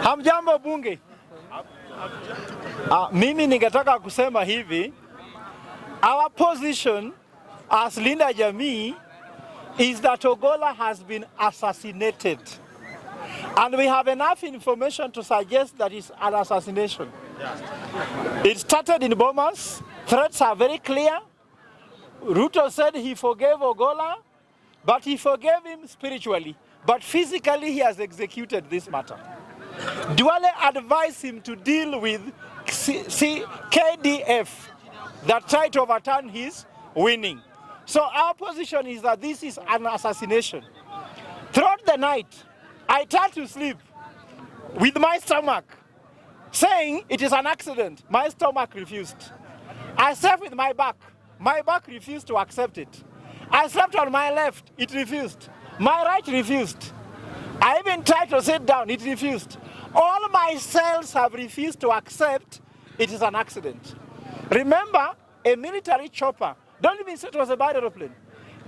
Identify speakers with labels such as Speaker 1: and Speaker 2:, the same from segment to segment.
Speaker 1: Hamjambo bunge. Mimi ningetaka kusema hivi. Our position as Linda Jamii is that Ogolla has been assassinated. And we have enough information to suggest that it's an assassination. It started in Bomas. Threats are very clear. Ruto said he forgave Ogolla, but he forgave him spiritually. But physically, he has executed this matter. Duale advised him to deal with KDF that tried to overturn his winning. So our position is that this is an assassination. Throughout the night, I tried to sleep with my stomach, saying it is an accident. My stomach refused. I slept with my back. My back refused to accept it. I slept on my left. It refused. My right refused. I even tried to sit down. It refused. All my cells have refused to accept it is an accident. Remember, a military chopper, don't even say it was a bad aeroplane.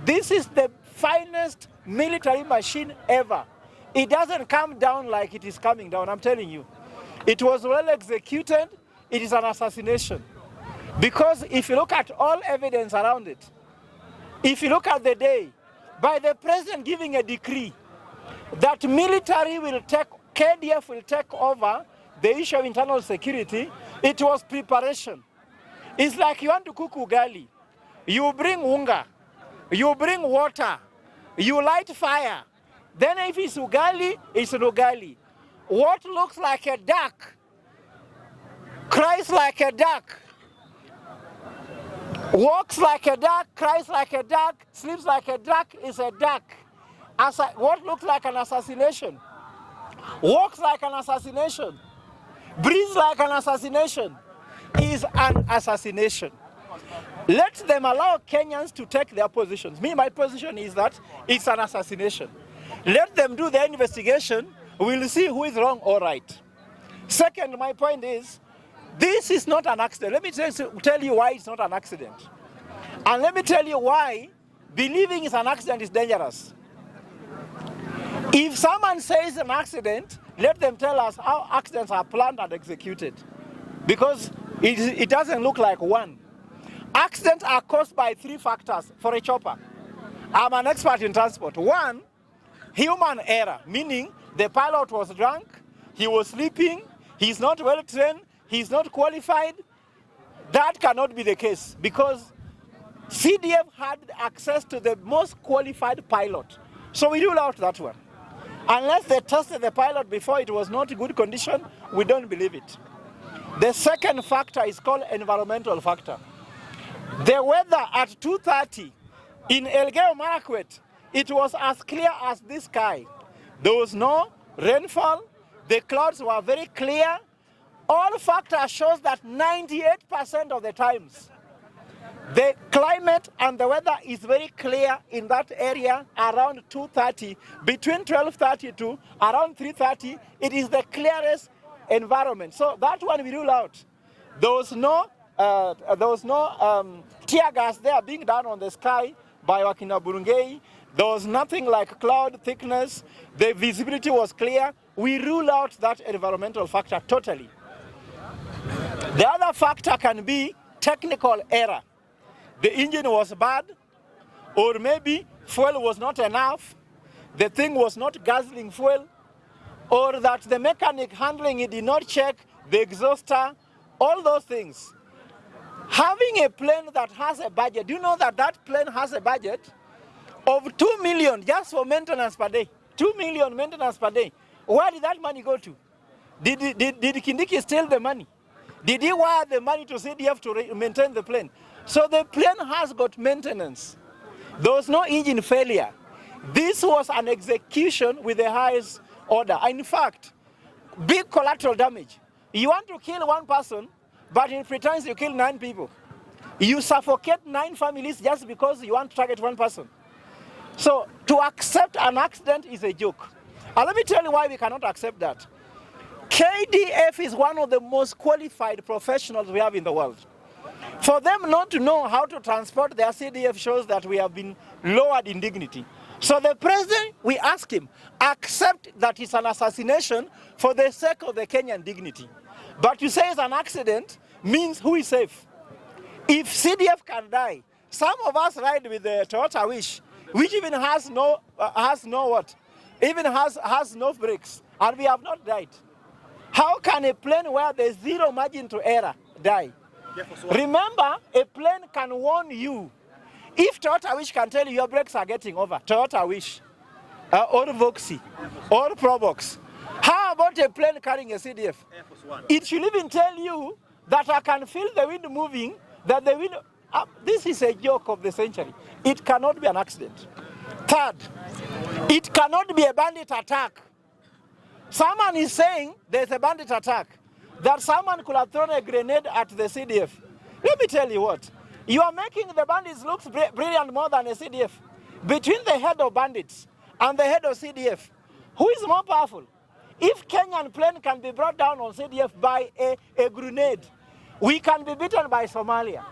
Speaker 1: This is the finest military machine ever. It doesn't come down like it is coming down, I'm telling you. It was well executed. It is an assassination. Because if you look at all evidence around it, if you look at the day, by the president giving a decree that military will take, KDF will take over the issue of internal security, it was preparation. It's like you want to cook ugali. You bring unga, you bring water, you light fire. Then if it's ugali, it's an ugali. What looks like a duck, cries like a duck, walks like a duck, cries like a duck, sleeps like a duck is a duck. What looks like an assassination, walks like an assassination, breathes like an assassination, is an assassination. Let them allow Kenyans to take their positions. My position is that it's an assassination. Let them do their investigation. We'll see who is wrong or right. Second, my point is, this is not an accident. Let me tell you why it's not an accident. And let me tell you why believing it's an accident is dangerous. If someone says an accident, let them tell us how accidents are planned and executed. Because it doesn't look like one. Accidents are caused by three factors for a chopper. I'm an expert in transport. One, human error, meaning the pilot was drunk, he was sleeping, he's not well trained, he's not qualified. That cannot be the case because CDF had access to the most qualified pilot. So we rule out that one. Unless they tested the pilot before it was not in good condition, we don't believe it. The second factor is called environmental factor. The weather at 2:30 in Elgeyo Marakwet, it was as clear as this sky. There was no rainfall. The clouds were very clear. All factors shows that 98% of the times, the climate and the weather is very clear in that area around 2:30, between 12:30 to around 3:30, it is the clearest environment. So that one we rule out. There was no tear gas there being done on the sky by Wakina Burungei. There was nothing like cloud thickness. The visibility was clear. We rule out that environmental factor totally. The other factor can be technical error. The engine was bad, or maybe fuel was not enough, the thing was not guzzling fuel, or that the mechanic handling it did not check the exhauster, all those things. Having a plane that has a budget, do you know that that plane has a budget of 2 million just for maintenance per day? 2 million maintenance per day. Where did that money go to? Did Kindiki steal the money? Did he wire the money to CDF to maintain the plane? So the plane has got maintenance. There was no engine failure. This was an execution with the highest order. In fact, big collateral damage. You want to kill one person, but it pretends you kill 9 people. You suffocate 9 families just because you want to target one person. So to accept an accident is a joke. And let me tell you why we cannot accept that. KDF is one of the most qualified professionals we have in the world. For them not to know how to transport their CDF shows that we have been lowered in dignity. So the president, we ask him, accept that it's an assassination for the sake of the Kenyan dignity. But you say it's an accident means who is safe? If CDF can die, some of us ride with the Toyota Wish, which even has no brakes, and we have not died. How can a plane where there's zero margin to error die? Remember, a plane can warn you. If Toyota Wish can tell you your brakes are getting over, Toyota Wish, or Voxy, or Probox, how about a plane carrying a CDF? It should even tell you that I can feel the wind moving, that the wind, this is a joke of the century. It cannot be an accident. Third, it cannot be a bandit attack. Someone is saying there's a bandit attack, that someone could have thrown a grenade at the CDF. Let me tell you what, you are making the bandits look brilliant more than a CDF. Between the head of bandits and the head of CDF, who is more powerful? If Kenyan plane can be brought down on CDF by a grenade, we can be beaten by Somalia.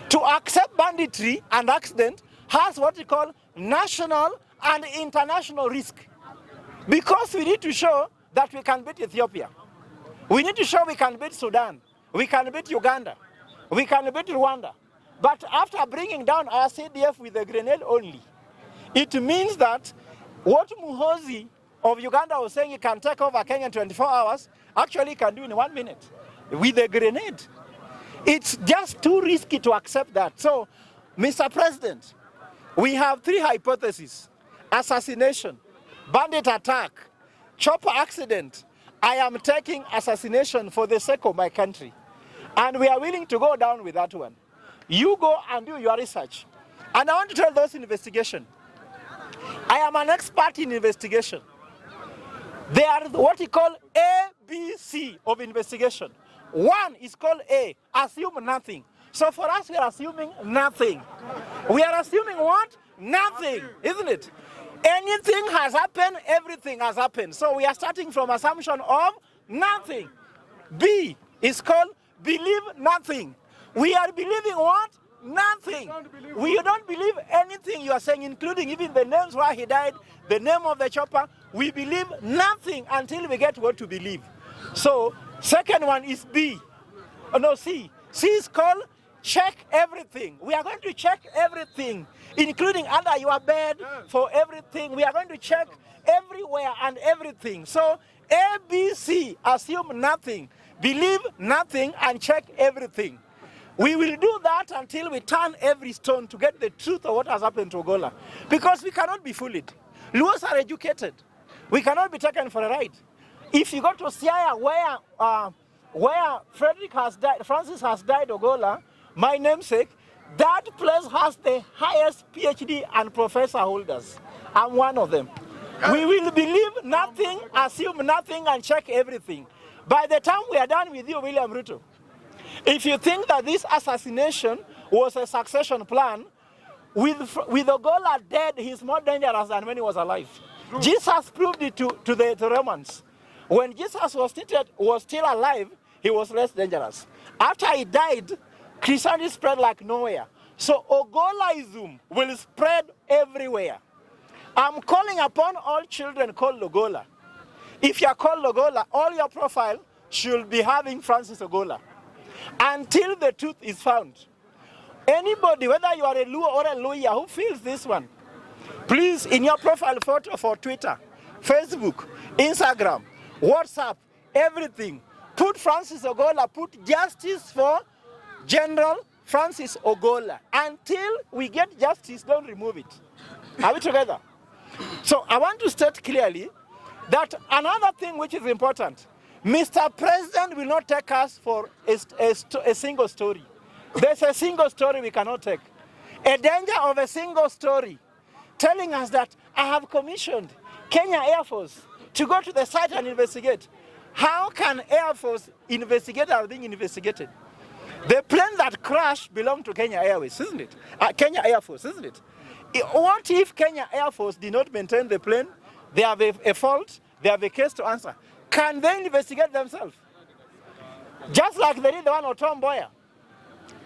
Speaker 1: To accept banditry and accident has what we call national and international risk. Because we need to show that we can beat Ethiopia. We need to show we can beat Sudan. We can beat Uganda. We can beat Rwanda. But after bringing down our CDF with a grenade only, it means that what Muhoozi of Uganda was saying he can take over Kenya in 24 hours, actually he can do in 1 minute with a grenade. It's just too risky to accept that. So, Mr. President, we have 3 hypotheses: assassination, bandit attack, chopper accident. I am taking assassination for the sake of my country. And we are willing to go down with that one. You go and do your research. And I want to tell those in investigation, I am an expert in investigation. They are what we call ABC of investigation. One is called A, assume nothing. So for us, we are assuming nothing. We are assuming what? Nothing, isn't it? Anything has happened, everything has happened. So we are starting from assumption of nothing. B is called believe nothing. We are believing what? Nothing. We don't believe anything you are saying, including even the names where he died, the name of the chopper. We believe nothing until we get what to believe. So, second one is B. Oh, no, C. C is called check everything. We are going to check everything, including under your bed, for everything. We are going to check everywhere and everything. So, A, B, C, assume nothing, believe nothing, and check everything. We will do that until we turn every stone to get the truth of what has happened to Ogolla. Because we cannot be fooled. Luos are educated. We cannot be taken for a ride. If you go to Siaya, where Francis has died, Ogolla, my namesake, that place has the highest PhD and professor holders. I'm one of them. We will believe nothing, assume nothing, and check everything. By the time we are done with you, William Ruto, if you think that this assassination was a succession plan, with Ogolla dead, he's more dangerous than when he was alive. Jesus proved it to the Romans. When Jesus was still alive, he was less dangerous. After he died, Christianity spread like nowhere. So Ogolaism will spread everywhere. I'm calling upon all children called Ogolla. If you're called Ogolla, all your profile should be having Francis Ogolla until the truth is found. Anybody, whether you are a Luo or a Luya, who feels this one, please, in your profile photo for Twitter, Facebook, Instagram, WhatsApp, everything, put Francis Ogolla, put justice for General Francis Ogolla. Until we get justice, don't remove it. Are we together? So I want to state clearly that another thing which is important, Mr. President will not take us for a single story. There's a single story we cannot take. A danger of a single story telling us that I have commissioned Kenya Air Force to go to the site and investigate. How can Air Force investigate are being investigated? The plane that crashed belonged to Kenya Airways, isn't it? Kenya Air Force, isn't it? What if Kenya Air Force did not maintain the plane? They have a fault, they have a case to answer. Can they investigate themselves? Just like they did the one of Tom Mboya.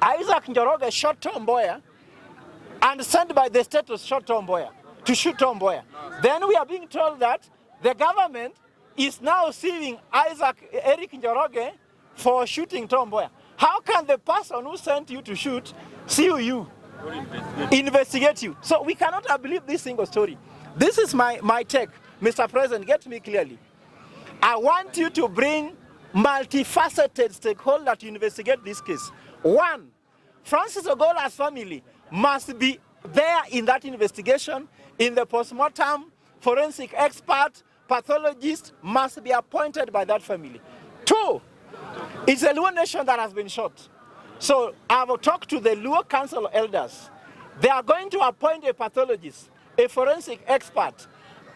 Speaker 1: Isaac Njoroge shot Tom Mboya and sent by the state to shot Tom Mboya to shoot Tom Mboya. Then we are being told that the government is now suing Eric Njoroge for shooting Tom Mboya. How can the person who sent you to shoot sue you, investigate you? So we cannot believe this single story. This is my take. Mr. President, get me clearly. I want you to bring multifaceted stakeholders to investigate this case. One, Francis Ogolla's family must be there in that investigation. In the postmortem, forensic expert, pathologist must be appointed by that family. Two, it's a Luo nation that has been shot. So I've talked to the Luo Council elders. They are going to appoint a pathologist, a forensic expert,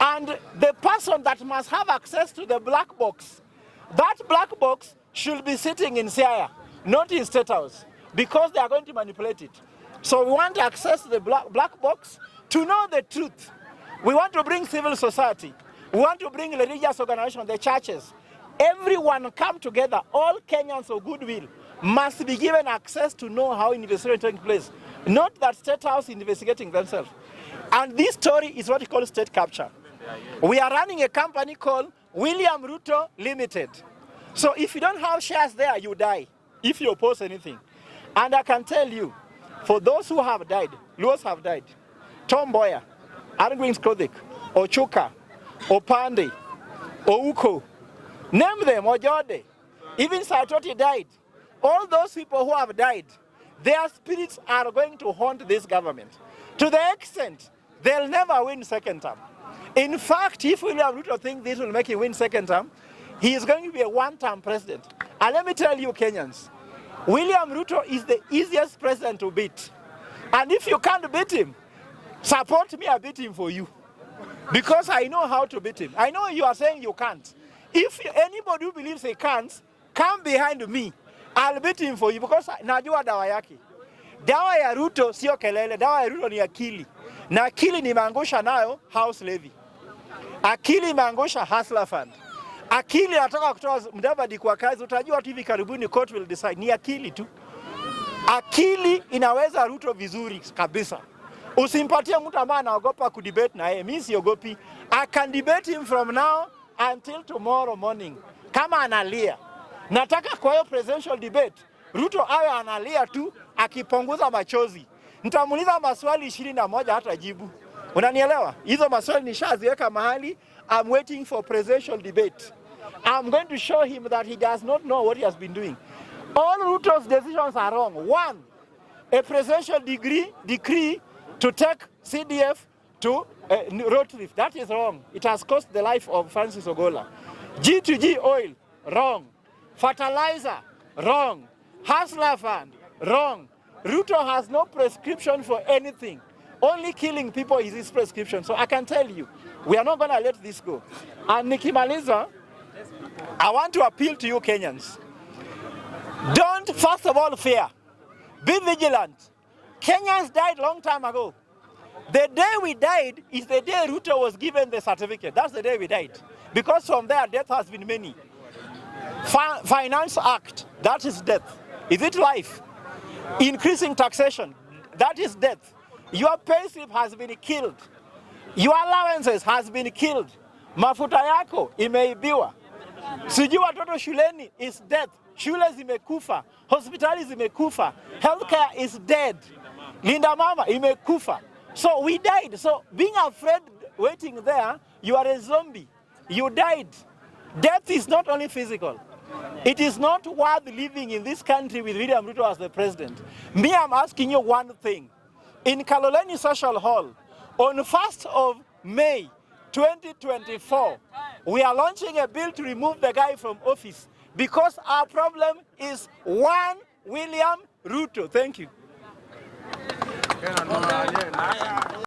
Speaker 1: and the person that must have access to the black box. That black box should be sitting in Siaya, not in State House, because they are going to manipulate it. So we want to access the black box to know the truth. We want to bring civil society. We want to bring religious organizations, the churches. Everyone come together. All Kenyans of goodwill must be given access to know how investigation takes place. Not that State House investigating themselves. And this story is what we call state capture. We are running a company called William Ruto Limited. So if you don't have shares there, you die if you oppose anything. And I can tell you, for those who have died, Luos have died. Tom Mboya, Arngwings Kodhik, Ochuka, Opande, Ouko, name them, Ojode, even Saitoti died. All those people who have died, their spirits are going to haunt this government to the extent they'll never win second term. In fact, if William Ruto thinks this will make him win second term, he is going to be a one-term president. And let me tell you, Kenyans, William Ruto is the easiest president to beat. And if you can't beat him, support me, I beat him for you. Because I know how to beat him. I know you are saying you can't. If anybody who believes he can't, come behind me. I'll beat him for you because najua dawa yake. Dawa ya Ruto sio kelele, dawa ya Ruto ni akili. Na akili nimeangusha nayo house levy. Akili imeangusha hustler fund. Akili nataka kutoa Mudavadi kwa kazi, utajua tu hivi karibuni court will decide. Ni akili tu. Akili inaweza Ruto vizuri kabisa. Usimpatie mtu ambaye anaogopa kudebate na yeye. Mimi siogopi. I can debate him from now until tomorrow morning. Kama analia. Nataka kwa hiyo presidential debate, Ruto awe analia tu akipunguza machozi. Nitamuuliza maswali 21 hata jibu. Unanielewa? Hizo maswali nishaziweka mahali. I'm waiting for presidential debate. I'm going to show him that he does not know what he has been doing. All Ruto's decisions are wrong. One, a presidential decree to take CDF to Roadtrip. That is wrong. It has cost the life of Francis Ogolla. G2G oil, wrong. Fertilizer, wrong. Hustler fund, wrong. Ruto has no prescription for anything. Only killing people is his prescription. So I can tell you, we are not going to let this go. And nikimaliza, I want to appeal to you Kenyans. Don't, first of all, fear. Be vigilant. Kenyans died long time ago. The day we died is the day Ruto was given the certificate. That's the day we died. Because from there, death has been many. Finance Act, that is death. Is it life? Increasing taxation, that is death. Your payslip has been killed. Your allowances has been killed. Mafuta yako imeibiwa. Sijui watoto shuleni is death. Shule zimekufa. Hospitali zimekufa. Healthcare is dead. Linda mama imekufa. So we died. So being afraid waiting there, you are a zombie. You died. Death is not only physical. It is not worth living in this country with William Ruto as the president. Me, I'm asking you one thing. In Kaloleni Social Hall, on 1st of May 2024, we are launching a bill to remove the guy from office because our problem is one William Ruto. Thank you.